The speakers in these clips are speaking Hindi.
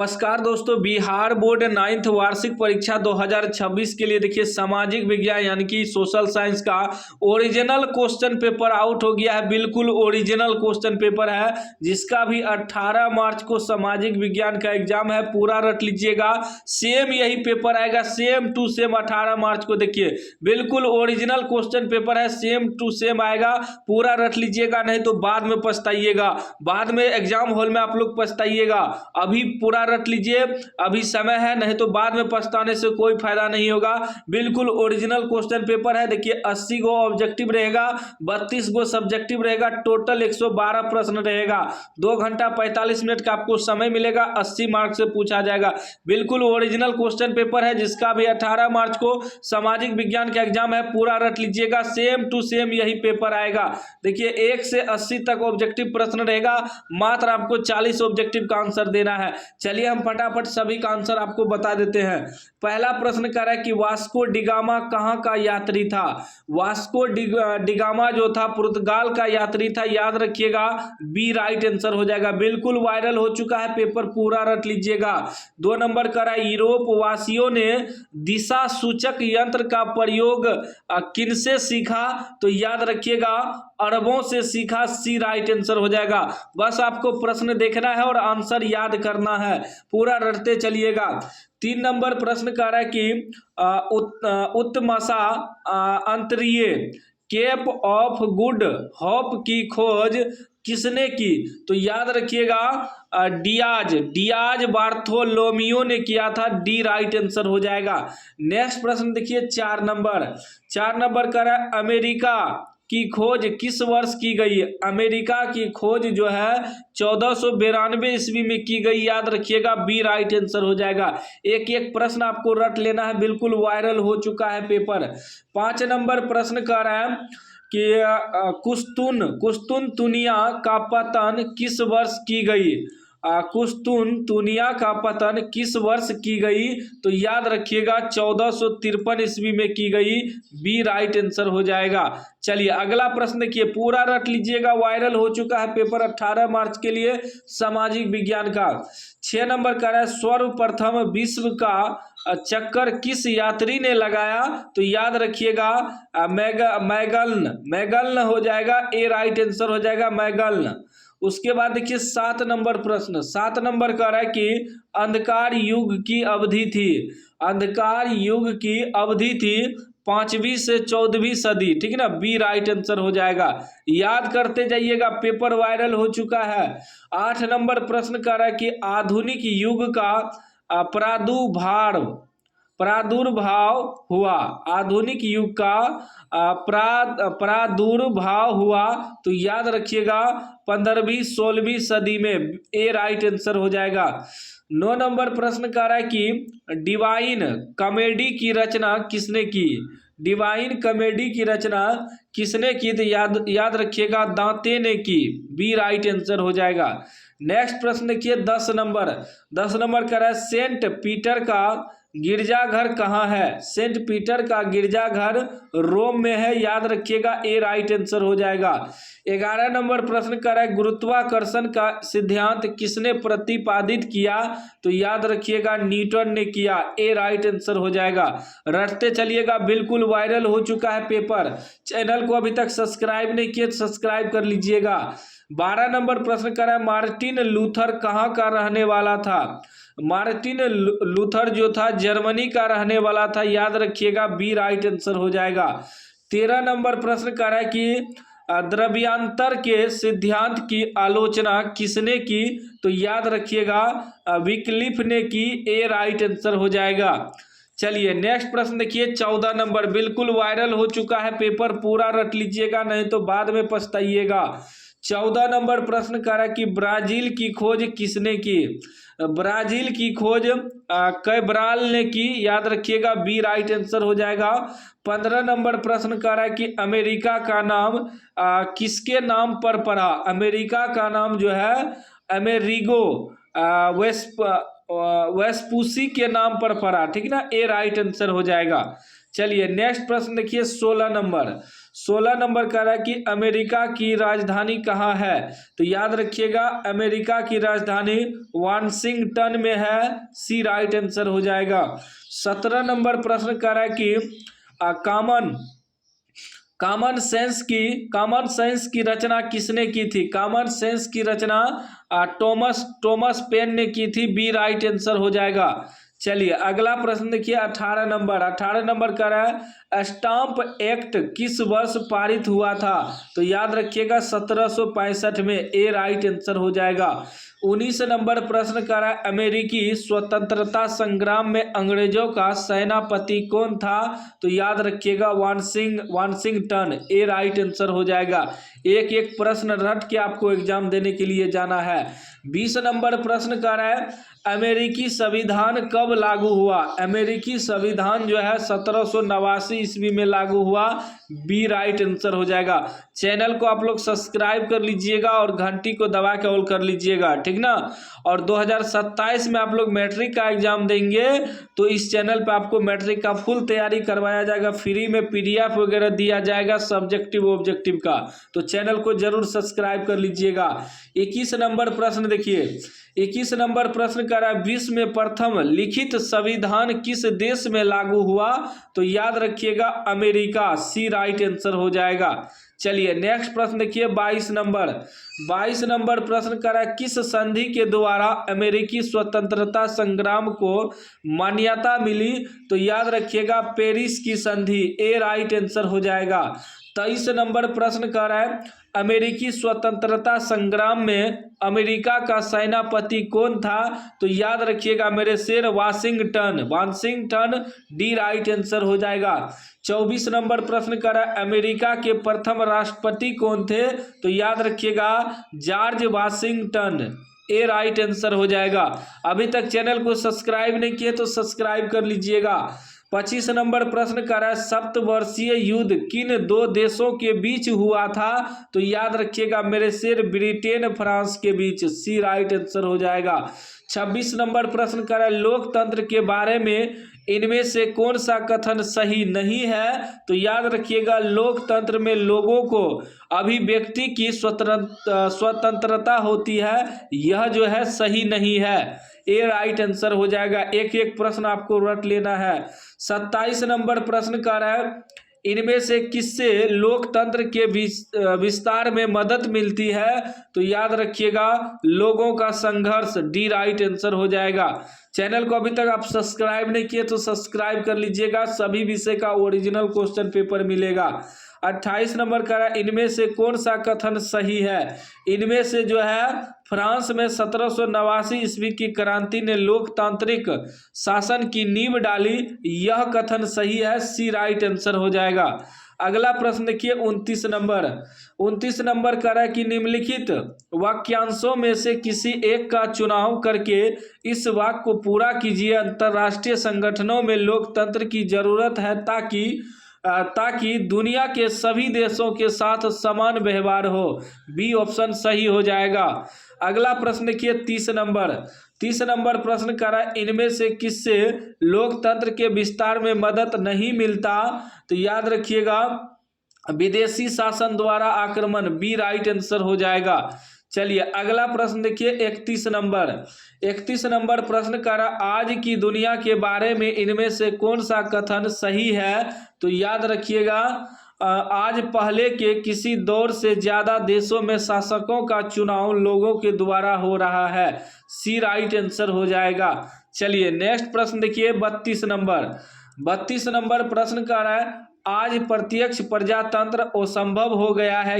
नमस्कार दोस्तों, बिहार बोर्ड 9th वार्षिक परीक्षा 2026 के लिए देखिए सामाजिक विज्ञान यानी कि सोशल साइंस का ओरिजिनल क्वेश्चन पेपर आउट हो गया है। बिल्कुल ओरिजिनल क्वेश्चन पेपर है जिसका भी 18 मार्च को सामाजिक विज्ञान का एग्जाम है। पूरा रट लीजिएगा, सेम यही पेपर आएगा, सेम टू सेम 18 मार्च को। देखिए बिल्कुल ओरिजिनल क्वेश्चन पेपर है, सेम टू सेम आएगा। पूरा रट लीजिएगा, नहीं तो बाद में पछताइएगा, बाद में एग्जाम हॉल में आप लोग पछताइएगा। अभी पूरा रट लीजिए, अभी समय है, नहीं तो बाद में पछताने से कोई फायदा नहीं होगा। बिल्कुल ओरिजिनल क्वेश्चन पेपर है। देखिए 80 गो ऑब्जेक्टिव रहेगा, 32 गो सब्जेक्टिव रहेगा, टोटल 112 प्रश्न रहेगा। 2 घंटा 45 मिनट का आपको समय मिलेगा, 80 मार्क्स से पूछा जाएगा। बिल्कुल ओरिजिनल क्वेश्चन पेपर है जिसका भी 18 मार्च को सामाजिक विज्ञान का एग्जाम है। पूरा रट लीजिएगा, सेम टू सेम यही पेपर आएगा। देखिए 1 से 80 तक ऑब्जेक्टिव प्रश्न रहेगा, मात्र आपको 40 ऑब्जेक्टिव का आंसर देना है। चलिए हम फटाफट सभी का आंसर आपको बता देते हैं। पहला प्रश्न कह रहा है कि वास्को डिगामा कहाँ का यात्री था। वास्को डिगामा जो था पुर्तगाल का यात्री था, याद रखिएगा, बी राइट आंसर हो जाएगा। बिल्कुल वायरल हो चुका है पेपर, पूरा रट लीजिएगा। 2 नंबर कह रहा है यूरोप वासियों ने दिशा सूचक यंत्र का प्रयोग किनसे सीखा, तो याद रखिएगा अरबों से सीखा, सी राइट आंसर हो जाएगा। बस आपको प्रश्न देखना है और आंसर याद करना है, पूरा रटते चलिएगा। 3 नंबर प्रश्न कह रहा है कि उत्तमसा अंतरीय केप ऑफ गुड होप की खोज किसने की, तो याद रखिएगा डियाज बार्थोलोमियो ने किया था, डी राइट आंसर हो जाएगा। नेक्स्ट प्रश्न देखिए 4 नंबर कह रहा है अमेरिका की खोज किस वर्ष की गई। अमेरिका की खोज जो है 1492 ईस्वी में की गई, याद रखिएगा, बी राइट आंसर हो जाएगा। एक एक प्रश्न आपको रट लेना है, बिल्कुल वायरल हो चुका है पेपर। 5 नंबर प्रश्न कह रहा है कि कुस्तुनतुनिया का पतन किस वर्ष की गई। कुस्तुनतुनिया का पतन किस वर्ष की गई, तो याद रखिएगा 1453 ईस्वी में की गई, बी राइट आंसर हो जाएगा। चलिए अगला प्रश्न देखिए, पूरा रट लीजिएगा, वायरल हो चुका है पेपर 18 मार्च के लिए सामाजिक विज्ञान का। 6 नंबर कह रहा है सर्वप्रथम विश्व का चक्कर किस यात्री ने लगाया, तो याद रखिएगा मैगलन हो जाएगा, ए राइट आंसर हो जाएगा, मैगलन। उसके बाद देखिए 7 नंबर प्रश्न, 7 नंबर कह रहा है कि अंधकार युग की अवधि थी। अंधकार युग की अवधि थी 5वीं से 14वीं सदी, ठीक है ना, बी राइट आंसर हो जाएगा। याद करते जाइएगा, पेपर वायरल हो चुका है। 8 नंबर प्रश्न कह रहा है कि आधुनिक युग का प्रादुर्भाव हुआ। आधुनिक युग का प्रादुर्भाव हुआ, तो याद रखिएगा 15वीं 16वीं सदी में, ए राइट आंसर हो जाएगा। 9 नंबर प्रश्न कह रहा है कि डिवाइन कॉमेडी की रचना किसने की। डिवाइन कॉमेडी की रचना किसने की, तो याद रखिएगा दांते ने की, बी राइट आंसर हो जाएगा। नेक्स्ट प्रश्न देखिए 10 नंबर कह रहा है सेंट पीटर का गिरजाघर कहाँ है। सेंट पीटर का गिरजाघर रोम में है, याद रखिएगा, ए राइट आंसर हो जाएगा। 11 नंबर प्रश्न कर रहा है गुरुत्वाकर्षण का सिद्धांत किसने प्रतिपादित किया, तो याद रखिएगा न्यूटन ने किया, ए राइट आंसर हो जाएगा। रटते चलिएगा, बिल्कुल वायरल हो चुका है पेपर। चैनल को अभी तक सब्सक्राइब नहीं किए तो सब्सक्राइब कर लीजिएगा। 12 नंबर प्रश्न कर रहा है मार्टिन लूथर कहाँ का रहने वाला था। मार्टिन लूथर जो था जर्मनी का रहने वाला था, याद रखिएगा, बी राइट आंसर हो जाएगा। 13 नंबर प्रश्न कर रहा है कि द्रव्यांतर के सिद्धांत की आलोचना किसने की, तो याद रखिएगा विक्लिफ ने की, ए राइट आंसर हो जाएगा। चलिए नेक्स्ट प्रश्न देखिए 14 नंबर, बिल्कुल वायरल हो चुका है पेपर, पूरा रट लीजिएगा, नहीं तो बाद में पछताइएगा। 14 नंबर प्रश्न कह रहा है कि ब्राजील की खोज किसने की। ब्राजील की खोज कैब्राल ने की, याद रखिएगा, बी राइट आंसर हो जाएगा। 15 नंबर प्रश्न कह रहा है कि अमेरिका का नाम किसके नाम पर पड़ा। अमेरिका का नाम जो है अमेरिगो वेस्पूसी के नाम पर पड़ा, ठीक ना, ए राइट आंसर हो जाएगा। चलिए नेक्स्ट प्रश्न देखिए 16 16 नंबर कह रहा है कि अमेरिका की राजधानी कहाँ है? तो याद रखिएगा अमेरिका की राजधानी वाशिंगटन में है, सी राइट आंसर हो जाएगा। 17 नंबर प्रश्न कह रहा है कि कॉमन सेंस की रचना किसने की थी? कॉमन सेंस की रचना टॉमस पेन ने की थी, बी राइट आंसर हो जाएगा। चलिए अगला प्रश्न देखिए 18 नंबर कह रहा है स्टाम्प एक्ट किस वर्ष पारित हुआ था? तो याद रखिएगा 1765 में, ए राइट आंसर हो जाएगा। 19 नंबर प्रश्न कर रहा है अमेरिकी स्वतंत्रता संग्राम में अंग्रेजों का सेनापति कौन था? तो याद रखिएगा वाशिंगटन, ए राइट आंसर हो जाएगा। एक एक प्रश्न रट के आपको एग्जाम देने के लिए जाना है। 20 नंबर प्रश्न कर रहा है अमेरिकी संविधान कब लागू हुआ? अमेरिकी संविधान जो है 1789 ईस्वी में लागू हुआ, बी राइट आंसर हो जाएगा। चैनल को आप लोग सब्सक्राइब कर लीजिएगा और घंटी को दबा के ऑल कर लीजिएगा, ठीक ना। और 2027 में आप लोग मैट्रिक का एग्जाम देंगे तो इस चैनल पे आपको मैट्रिक का फुल तैयारी करवाया जाएगा, फ्री में पीडीएफ वगैरह दिया जाएगा सब्जेक्टिव ऑब्जेक्टिव का, तो चैनल को जरूर सब्सक्राइब कर लीजिएगा। 21 नंबर प्रश्न देखिए, 21 नंबर प्रश्न कर रहा है विश्व में प्रथम लिखित संविधान किस देश में लागू हुआ? तो याद रखिएगा अमेरिका, सी राइट आंसर हो जाएगा। चलिए नेक्स्ट प्रश्न देखिए 22 नंबर प्रश्न कर रहा है किस संधि के द्वारा अमेरिकी स्वतंत्रता संग्राम को मान्यता मिली? तो याद रखिएगा पेरिस की संधि, ए राइट आंसर हो जाएगा। 23 नंबर प्रश्न कर रहा है अमेरिकी स्वतंत्रता संग्राम में अमेरिका का सेनापति कौन था? तो याद रखिएगा मेरे शेर वाशिंगटन, डी राइट आंसर हो जाएगा। 24 नंबर प्रश्न कर रहा है अमेरिका के प्रथम राष्ट्रपति कौन थे? तो याद रखिएगा जॉर्ज वाशिंगटन, ए राइट आंसर हो जाएगा। अभी तक चैनल को सब्सक्राइब नहीं किए तो सब्सक्राइब कर लीजिएगा। 25 नंबर प्रश्न कर रहा है सप्तवर्षीय युद्ध किन दो देशों के बीच हुआ था? तो याद रखिएगा मेरे शेर ब्रिटेन फ्रांस के बीच, सी राइट आंसर हो जाएगा। 26 नंबर प्रश्न कर रहा है लोकतंत्र के बारे में इनमें से कौन सा कथन सही नहीं है? तो याद रखिएगा लोकतंत्र में लोगों को अभिव्यक्ति की स्वतंत्रता होती है, यह जो है सही नहीं है, ए राइट आंसर हो जाएगा। एक एक प्रश्न आपको रट लेना है। 27 नंबर प्रश्न कर रहा है इनमें से किससे लोकतंत्र के विस्तार में मदद मिलती है? तो याद रखिएगा लोगों का संघर्ष, डी राइट आंसर हो जाएगा। चैनल को अभी तक आप सब्सक्राइब नहीं किए तो सब्सक्राइब कर लीजिएगा, सभी विषय का ओरिजिनल क्वेश्चन पेपर मिलेगा। 28 नंबर का इनमें से कौन सा कथन सही है? इनमें से जो है फ्रांस में 1789 ईस्वी की क्रांति ने लोकतांत्रिक शासन की नींव डाली, यह कथन सही है, सी राइट आंसर हो जाएगा। अगला प्रश्न देखिए 29 नंबर कह रहा है कि निम्नलिखित वाक्यांशों में से किसी एक का चुनाव करके इस वाक्य को पूरा कीजिए। अंतर्राष्ट्रीय संगठनों में लोकतंत्र की जरूरत है ताकि दुनिया के सभी देशों के साथ समान व्यवहार हो, बी ऑप्शन सही हो जाएगा। अगला प्रश्न देखिए 30 नंबर प्रश्न कर रहा है इनमें से किससे लोकतंत्र के विस्तार में मदद नहीं मिलता? तो याद रखिएगा विदेशी शासन द्वारा आक्रमण, बी राइट आंसर हो जाएगा। चलिए अगला प्रश्न देखिए 31 नंबर प्रश्न कर रहा आज की दुनिया के बारे में इनमें से कौन सा कथन सही है? तो याद रखिएगा आज पहले के किसी दौर से ज्यादा देशों में शासकों का चुनाव लोगों के द्वारा हो रहा है, सी राइट आंसर हो जाएगा। चलिए नेक्स्ट प्रश्न देखिए 32 नंबर प्रश्न कर रहा है आज प्रत्यक्ष प्रजातंत्र असंभव हो गया है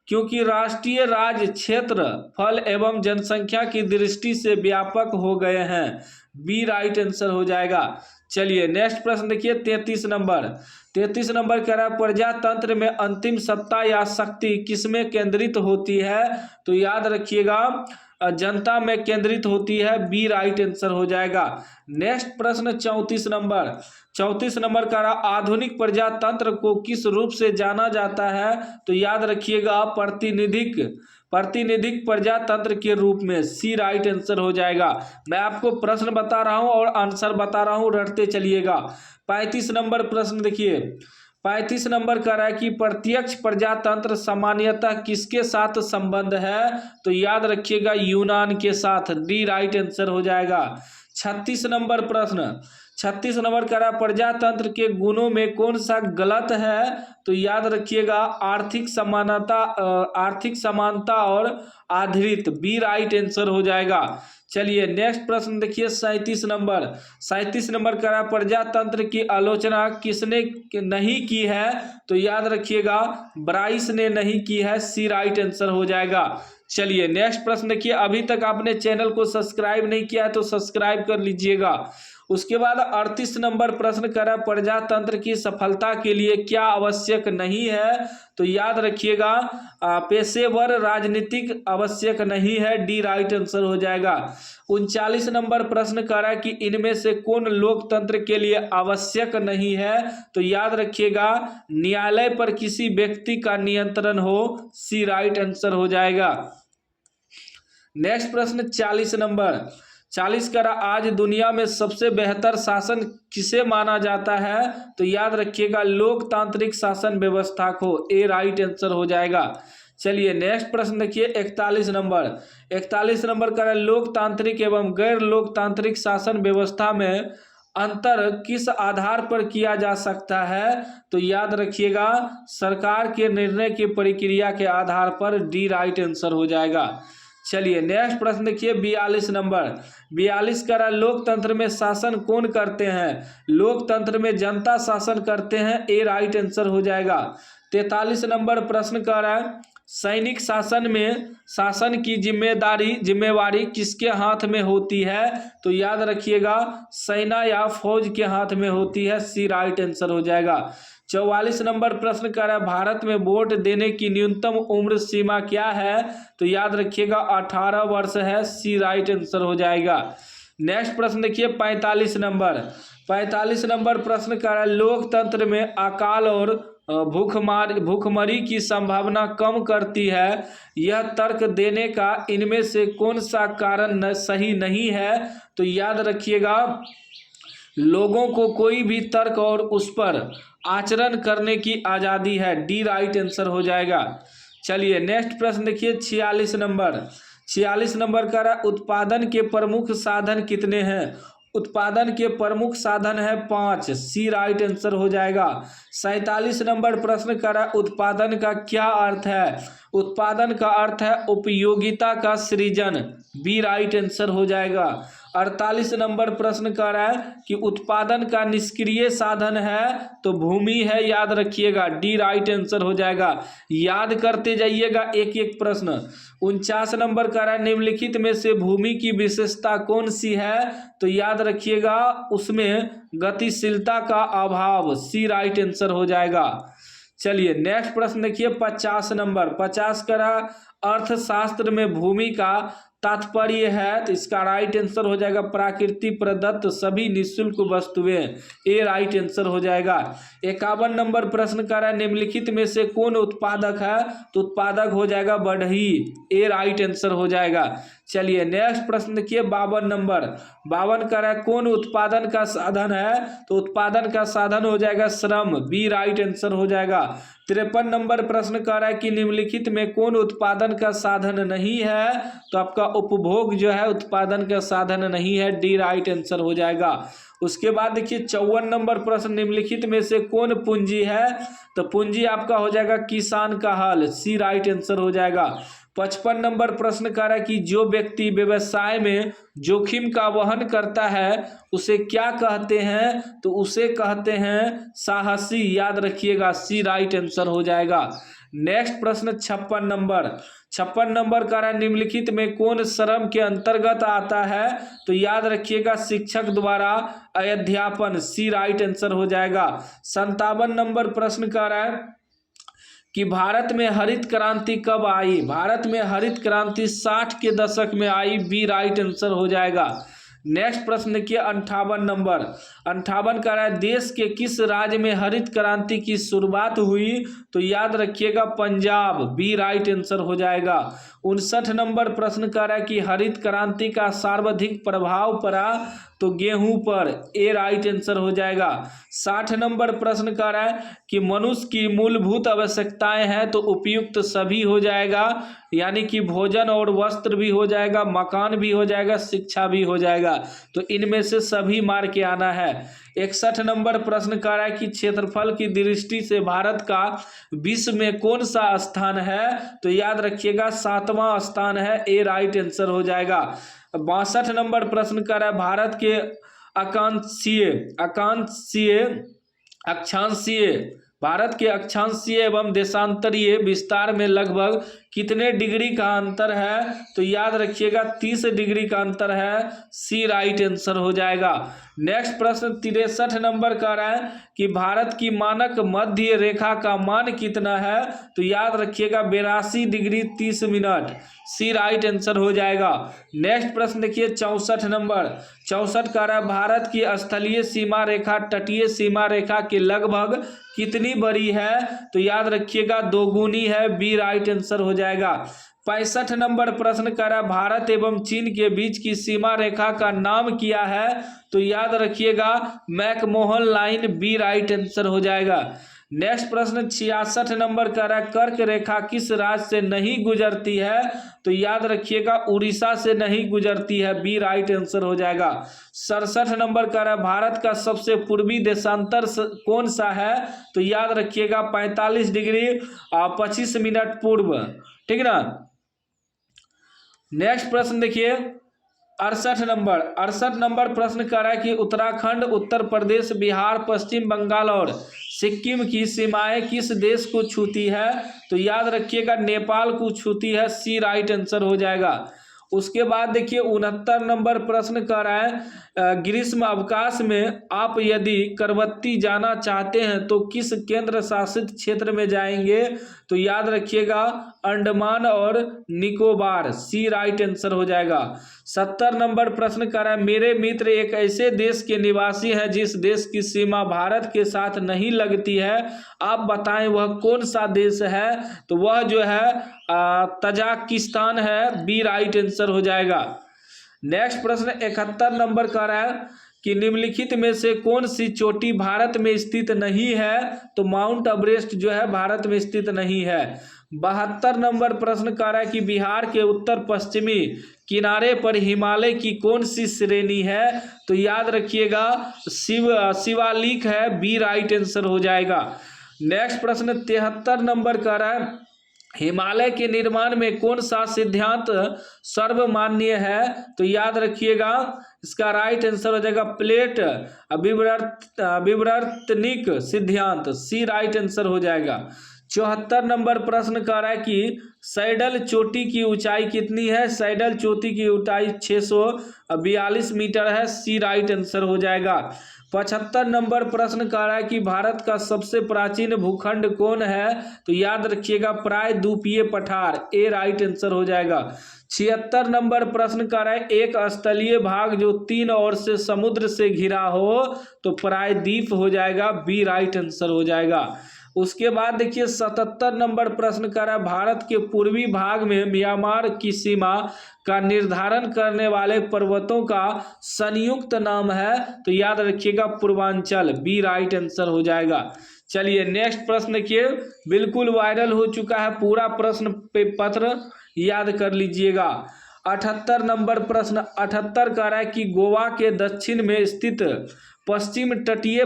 क्योंकि राष्ट्रीय राज्य क्षेत्र फल एवं जनसंख्या की दृष्टि से व्यापक हो गए हैं, बी राइट आंसर हो जाएगा। चलिए नेक्स्ट प्रश्न देखिए 33 नंबर कह रहा है प्रजातंत्र में अंतिम सत्ता या शक्ति किसमें केंद्रित होती है? तो याद रखिएगा जनता में केंद्रित होती है, बी राइट आंसर हो जाएगा। नेक्स्ट प्रश्न 34 नंबर का आधुनिक प्रजातंत्र को किस रूप से जाना जाता है? तो याद रखिएगा प्रातिनिधिक प्रजातंत्र के रूप में, सी राइट आंसर हो जाएगा। मैं आपको प्रश्न बता रहा हूं और आंसर बता रहा हूं, रटते चलिएगा। 35 नंबर प्रश्न देखिए 35 नंबर का रहा है कि प्रत्यक्ष प्रजातंत्र सामान्यतः किसके साथ संबंध है, तो याद रखिएगा यूनान के साथ, डी राइट आंसर हो जाएगा। 36 नंबर प्रश्न, 36 नंबर का रहा प्रजातंत्र के गुणों में कौन सा गलत है, तो याद रखिएगा आर्थिक समानता और आधारित, बी राइट आंसर हो जाएगा। चलिए नेक्स्ट प्रश्न देखिए 37 नंबर, 37 नंबर का रहा प्रजातंत्र की आलोचना किसने नहीं की है, तो याद रखिएगा ब्राइस ने नहीं की है, सी राइट आंसर हो जाएगा। चलिए नेक्स्ट प्रश्न देखिए, अभी तक आपने चैनल को सब्सक्राइब नहीं किया है तो सब्सक्राइब कर लीजिएगा। उसके बाद 38 नंबर प्रश्न करा प्रजातंत्र की सफलता के लिए क्या आवश्यक नहीं है, तो याद रखिएगा पेशेवर राजनीतिक आवश्यक नहीं है, डी राइट आंसर हो जाएगा। 39 नंबर प्रश्न करा कि इनमें से कौन लोकतंत्र के लिए आवश्यक नहीं है, तो याद रखिएगा न्यायालय पर किसी व्यक्ति का नियंत्रण हो, सी राइट आंसर हो जाएगा। नेक्स्ट प्रश्न 40 नंबर, 40 का आज दुनिया में सबसे बेहतर शासन किसे माना जाता है, तो याद रखिएगा लोकतांत्रिक शासन व्यवस्था को, ए राइट आंसर हो जाएगा। चलिए नेक्स्ट प्रश्न देखिए 41 नंबर, 41 नंबर का लोकतांत्रिक एवं गैर लोकतांत्रिक शासन व्यवस्था में अंतर किस आधार पर किया जा सकता है, तो याद रखिएगा सरकार के निर्णय की प्रक्रिया के आधार पर, डी राइट आंसर हो जाएगा। चलिए नेक्स्ट प्रश्न देखिए 42 नंबर, 42 का लोकतंत्र में शासन कौन करते हैं, लोकतंत्र में जनता शासन करते हैं, ए राइट आंसर हो जाएगा। 43 नंबर प्रश्न का रहा है सैनिक शासन में शासन की जिम्मेवारी किसके हाथ में होती है, तो याद रखिएगा सेना या फौज के हाथ में होती है, सी राइट आंसर हो जाएगा। 44 नंबर प्रश्न कर रहा है भारत में वोट देने की न्यूनतम उम्र सीमा क्या है, तो याद रखिएगा 18 वर्ष है, सी राइट आंसर हो जाएगा। नेक्स्ट प्रश्न देखिए 45 नंबर, 45 नंबर प्रश्न कर रहा है लोकतंत्र में अकाल और भूखमरी की संभावना कम करती है, यह तर्क देने का इनमें से कौन सा कारण सही नहीं है, तो याद रखिएगा लोगों को कोई भी तर्क और उस पर आचरण करने की आज़ादी है, डी राइट आंसर हो जाएगा। चलिए नेक्स्ट प्रश्न देखिए 46 नंबर, 46 नंबर का उत्पादन के प्रमुख साधन कितने हैं, उत्पादन के प्रमुख साधन है 5, सी राइट आंसर हो जाएगा। 47 नंबर प्रश्न का उत्पादन का क्या अर्थ है, उत्पादन का अर्थ है उपयोगिता का सृजन, बी राइट आंसर हो जाएगा। 48 नंबर प्रश्न कर रहा है कि उत्पादन का निष्क्रिय साधन है, तो भूमि है, याद रखिएगा डी राइट आंसर हो जाएगा। याद करते जाइएगा एक एक प्रश्न। 49 नंबर कर रहा है निम्नलिखित में से भूमि की विशेषता कौन सी है, तो याद रखिएगा उसमें गतिशीलता का अभाव, सी राइट आंसर हो जाएगा। चलिए नेक्स्ट प्रश्न देखिए 50 नंबर, 50 का अर्थशास्त्र में भूमि का तात्पर्य है, तो इसका राइट आंसर हो जाएगा प्राकृति प्रदत्त सभी निःशुल्क वस्तुएं, ए राइट आंसर हो जाएगा। 51 नंबर प्रश्न कर रहा है निम्नलिखित में से कौन उत्पादक है, तो उत्पादक हो जाएगा बढ़ई, ए राइट आंसर हो जाएगा। चलिए नेक्स्ट प्रश्न देखिए 52 नंबर, 52 कर रहा है कौन उत्पादन का साधन है, तो उत्पादन का साधन हो जाएगा श्रम, बी राइट आंसर हो जाएगा। 53 नंबर प्रश्न कर रहा है कि निम्नलिखित में कौन उत्पादन का साधन नहीं है, तो आपका उपभोग जो है उत्पादन का साधन नहीं है, डी राइट आंसर हो जाएगा। उसके बाद देखिए 54 नंबर प्रश्न निम्नलिखित में से कौन पूंजी है, तो पूंजी आपका हो जाएगा किसान का हल, सी राइट आंसर हो जाएगा। 55 नंबर प्रश्न कर रहा है कि जो व्यक्ति व्यवसाय में जोखिम का वहन करता है उसे क्या कहते हैं, तो उसे कहते हैं साहसी, याद रखिएगा सी राइट आंसर हो जाएगा। नेक्स्ट प्रश्न 56 नंबर, 56 नंबर का निम्नलिखित में कौन श्रम के अंतर्गत आता है, तो याद रखिएगा शिक्षक द्वारा अध्यापन, सी राइट आंसर हो जाएगा। 57 नंबर प्रश्न का है कि भारत में हरित क्रांति कब आई, भारत में हरित क्रांति 60 के दशक में आई, बी राइट आंसर हो जाएगा। नेक्स्ट प्रश्न देखिए 58 नंबर, 58 का है देश के किस राज्य में हरित क्रांति की शुरुआत हुई, तो याद रखिएगा पंजाब, बी राइट आंसर हो जाएगा। 59 नंबर प्रश्न कर रहा है कि हरित क्रांति का सर्वाधिक प्रभाव पड़ा तो गेहूं पर, ए राइट आंसर हो जाएगा। 60 नंबर प्रश्न कर रहा है कि मनुष्य की मूलभूत आवश्यकताएं हैं तो उपयुक्त सभी हो जाएगा, यानी कि भोजन और वस्त्र भी हो जाएगा, मकान भी हो जाएगा, शिक्षा भी हो जाएगा, तो इनमें से सभी मार के आना है। 61 नंबर प्रश्न कर रहा है कि क्षेत्रफल की दृष्टि से भारत का विश्व में कौन सा स्थान है, तो याद रखिएगा 7वां स्थान है, ए राइट आंसर हो जाएगा। 62 नंबर प्रश्न कर रहा है भारत के भारत के अक्षांशीय एवं देशांतरीय विस्तार में लगभग कितने डिग्री का अंतर है, तो याद रखिएगा 30 डिग्री का अंतर है, सी राइट आंसर हो जाएगा। नेक्स्ट प्रश्न 63 नंबर का रहा है कि भारत की मानक मध्य रेखा का मान कितना है, तो याद रखिएगा 82 डिग्री 30 मिनट, सी राइट आंसर हो जाएगा। नेक्स्ट प्रश्न देखिए 64 नंबर, 64 का रहा है भारत की स्थलीय सीमा रेखा तटीय सीमा रेखा के लगभग कितनी बड़ी है, तो याद रखिएगा 2 गुनी है, बी राइट आंसर हो जाएगा। 65 नंबर प्रश्न कर रहा है भारत एवं चीन के बीच की सीमा रेखा का नाम क्या है, तो याद रखिएगा McMahon line, B right answer हो जाएगा। नेक्स्ट प्रश्न 66 नंबर का रहा है कर्क रेखा किस राज्य से नहीं गुजरती है, तो याद रखिएगा उड़ीसा से नहीं गुजरती है, बी राइट आंसर हो जाएगा। 67 नंबर का रहा है भारत का सबसे पूर्वी देशांतर कौन सा है, तो याद रखिएगा 45 डिग्री 25 मिनट पूर्व, ठीक ना। नेक्स्ट प्रश्न देखिए 68 नंबर प्रश्न कर रहा है कि उत्तराखंड, उत्तर प्रदेश, बिहार, पश्चिम बंगाल और सिक्किम की सीमाएं किस देश को छूती है, तो याद रखिएगा नेपाल को छूती है, सी राइट आंसर हो जाएगा। उसके बाद देखिए 69 नंबर प्रश्न कर रहा है ग्रीष्म अवकाश में आप यदि करवत्ती जाना चाहते हैं तो किस केंद्र शासित क्षेत्र में जाएंगे, तो याद रखिएगा अंडमान और निकोबार, सी राइट आंसर हो जाएगा। 70 नंबर प्रश्न कर रहा है मेरे मित्र एक ऐसे देश के निवासी हैं जिस देश की सीमा भारत के साथ नहीं लगती है, आप बताएं वह कौन सा देश है, तो वह जो है तजाकिस्तान है, बी राइट आंसर हो जाएगा। नेक्स्ट प्रश्न 71 नंबर का रहा है कि निम्नलिखित में से कौन सी चोटी भारत में स्थित नहीं है, तो माउंट एवरेस्ट जो है भारत में स्थित नहीं है। 72 नंबर प्रश्न का रहा है कि बिहार के उत्तर पश्चिमी किनारे पर हिमालय की कौन सी श्रेणी है, तो याद रखिएगा शिवालिक है, बी राइट आंसर हो जाएगा। नेक्स्ट प्रश्न 73 नंबर का रहा है हिमालय के निर्माण में कौन सा सिद्धांत सर्वमान्य है, तो याद रखिएगा इसका राइट आंसर हो जाएगा प्लेट विवर्तनिक सिद्धांत, सी राइट आंसर हो जाएगा। 74 नंबर प्रश्न कर रहा है कि सैडल चोटी की ऊंचाई कितनी है, सैडल चोटी की ऊंचाई 642 मीटर है, सी राइट आंसर हो जाएगा। 75 नंबर प्रश्न कर रहा है कि भारत का सबसे प्राचीन भूखंड कौन है, तो याद रखिएगा प्रायद्वीपीय पठार, ए राइट आंसर हो जाएगा। 76 नंबर प्रश्न कर रहा है एक स्थलीय भाग जो 3 ओर से समुद्र से घिरा हो, तो प्रायद्वीप हो जाएगा, बी राइट आंसर हो जाएगा। उसके बाद देखिए 77 नंबर प्रश्न कर रहा है भारत के पूर्वी भाग में म्यांमार की सीमा का निर्धारण करने वाले पर्वतों का संयुक्त नाम है, तो याद रखिएगा पूर्वांचल, बी राइट आंसर हो जाएगा। चलिए नेक्स्ट प्रश्न देखिए, बिल्कुल वायरल हो चुका है, पूरा प्रश्न पत्र याद कर लीजिएगा। 78 नंबर प्रश्न 78 कह रहा है कि गोवा के दक्षिण में स्थित पश्चिम तटीय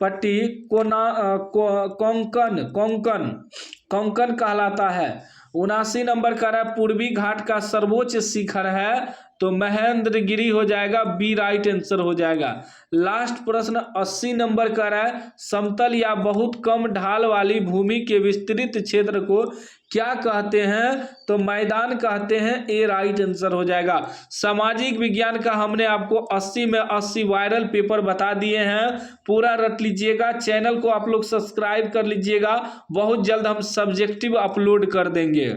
पट्टी कोंकण कहलाता है। 79 नंबर का रहा है पूर्वी घाट का सर्वोच्च शिखर है, तो महेंद्रगिरी हो जाएगा, बी राइट आंसर हो जाएगा। लास्ट प्रश्न 80 नंबर का रहा है समतल या बहुत कम ढाल वाली भूमि के विस्तृत क्षेत्र को क्या कहते हैं, तो मैदान कहते हैं, ए राइट आंसर हो जाएगा। सामाजिक विज्ञान का हमने आपको 80 में 80 वायरल पेपर बता दिए हैं, पूरा रट लीजिएगा। चैनल को आप लोग सब्सक्राइब कर लीजिएगा, बहुत जल्द हम सब्जेक्टिव अपलोड कर देंगे।